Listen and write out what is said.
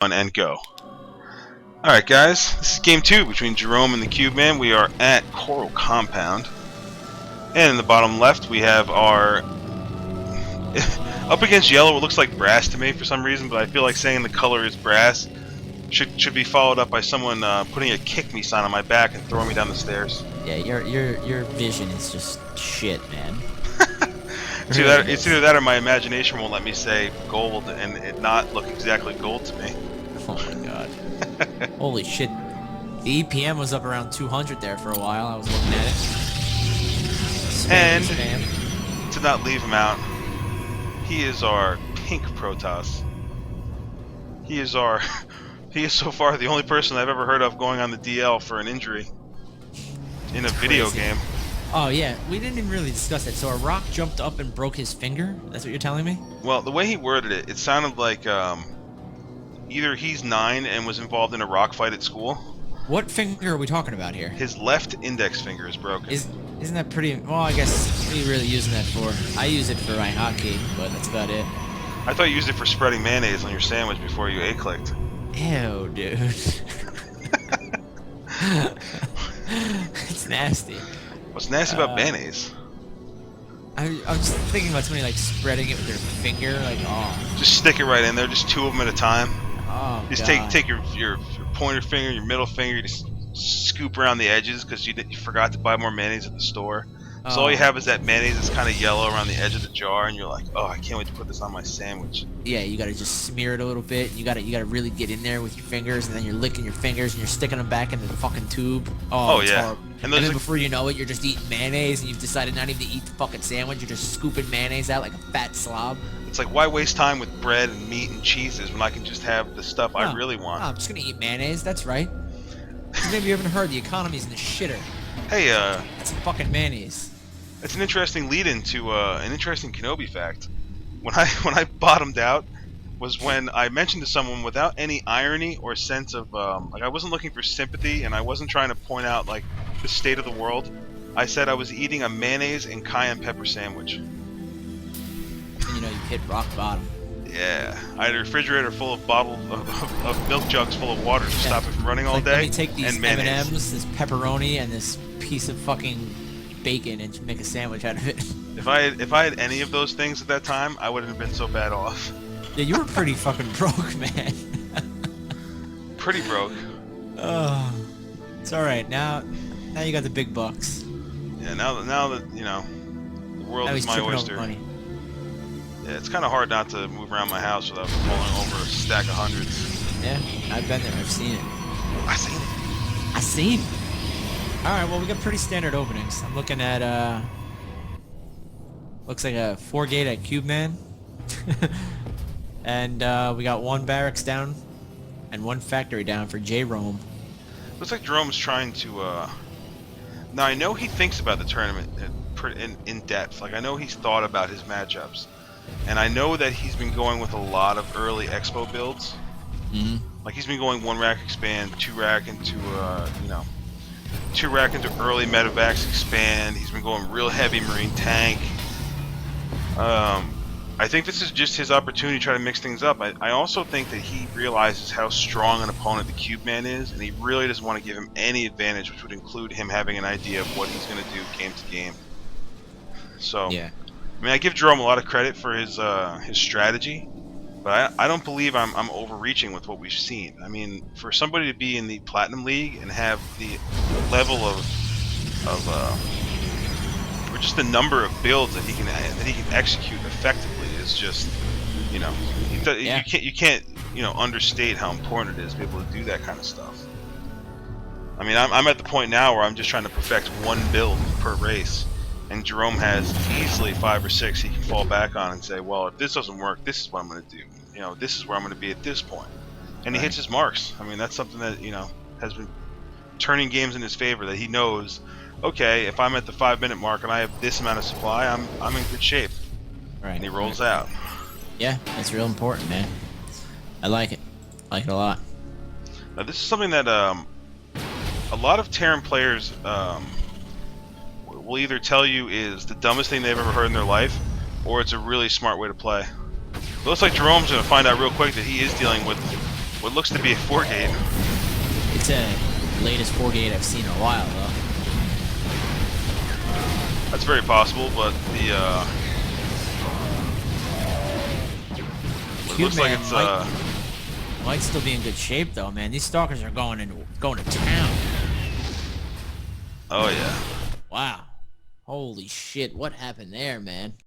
And go. Alright guys, this is game 2 between Jerome and TheCubeMan. We are at Khoral Compound. And in the bottom left we have our... up against yellow, it looks like brass to me for some reason, but I feel like saying the color is brass should be followed up by someone putting a kick me sign on my back and throwing me down the stairs. Yeah, your vision is just shit, man. It's either that or my imagination won't let me say gold and it not look exactly gold to me. Oh my god. Holy shit. The EPM was up around 200 there for a while. I was looking at it. And to not leave him out, he is our pink Protoss. He is so far the only person I've ever heard of going on the DL for an injury in a video game. Oh yeah, we didn't even really discuss that. So a rock jumped up and broke his finger? That's what you're telling me? Well, the way he worded it, it sounded like either he's 9 and was involved in a rock fight at school. What finger are we talking about here? His left index finger is broken. Isn't that pretty... Well, I guess, what are you really using that for? I use it for my hotkey, but that's about it. I thought you used it for spreading mayonnaise on your sandwich before you A-clicked. Ew, dude. It's nasty. What's nasty about mayonnaise? I was just thinking about somebody like spreading it with their finger, like, oh. Just stick it right in there, just 2 of them at a time. Oh, just God. take your pointer finger, your middle finger, you just scoop around the edges because you forgot to buy more mayonnaise at the store. So all you have is that mayonnaise that's kind of yellow around the edge of the jar, and you're like, oh, I can't wait to put this on my sandwich. Yeah, you gotta just smear it a little bit. You gotta really get in there with your fingers, and then you're licking your fingers, and you're sticking them back into the fucking tube. Oh yeah. Horrible. And then before you know it, you're just eating mayonnaise, and you've decided not even to eat the fucking sandwich. You're just scooping mayonnaise out like a fat slob. It's like, why waste time with bread and meat and cheeses when I can just have the stuff I really want? I'm just gonna eat mayonnaise. That's right. Maybe you haven't heard the economy's in the shitter. Hey, that's fucking mayonnaise. It's an interesting lead-in to an interesting Kenobi fact. When I bottomed out was when I mentioned to someone without any irony or sense of like I wasn't looking for sympathy and I wasn't trying to point out like the state of the world. I said I was eating a mayonnaise and cayenne pepper sandwich. And you know you hit rock bottom. Yeah, I had a refrigerator full of bottles of milk jugs full of water to stop it from running all day. Let me take these and M&Ms, this pepperoni, and this piece of fucking bacon and make a sandwich out of it. If I had any of those things at that time, I wouldn't have been so bad off. Yeah, you were pretty fucking broke, man. Pretty broke. Oh, it's all right. Now you got the big bucks. Yeah, now that you know, the world is my oyster. Money. Yeah, it's kind of hard not to move around my house without falling over a stack of hundreds. Yeah, I've been there. I've seen it. I seen it. Alright, well, we got pretty standard openings. I'm looking at, looks like a 4-gate at CubeMan. And, we got 1 barracks down and 1 factory down for Jerome. Looks like Jerome's trying to, now, I know he thinks about the tournament in depth. Like, I know he's thought about his matchups. And I know that he's been going with a lot of early Expo builds. Mm-hmm. Like, he's been going 1 rack expand, 2 rack into, 2 rack into early medevacs expand. He's been going real heavy marine tank. I think this is just his opportunity to try to mix things up. I also think that he realizes how strong an opponent TheCubeMan is, and he really doesn't want to give him any advantage, which would include him having an idea of what he's going to do game to game. So, yeah. I mean, I give Jerome a lot of credit for his strategy, but I don't believe I'm overreaching with what we've seen. I mean, for somebody to be in the Platinum League and have the level of or just the number of builds that he can execute effectively is just, you know, you can't understate how important it is to be able to do that kind of stuff. I mean, I'm at the point now where I'm just trying to perfect 1 build per race. And Jerome has easily 5 or 6 he can fall back on and say, well, if this doesn't work, this is what I'm going to do. You know, this is where I'm going to be at this point. And he hits his marks. I mean, that's something that, has been turning games in his favor, that he knows, okay, if I'm at the 5-minute mark and I have this amount of supply, I'm in good shape. Right. And he rolls out. Yeah, that's real important, man. I like it. I like it a lot. Now, this is something that a lot of Terran players will either tell you is the dumbest thing they've ever heard in their life, or it's a really smart way to play. It looks like Jerome's going to find out real quick that he is dealing with what looks to be a 4-gate. It's a latest 4-gate I've seen in a while, though. That's very possible, but the it looks like it's might still be in good shape though, man. These stalkers are going to town. Oh yeah. Wow. Holy shit! What happened there, man?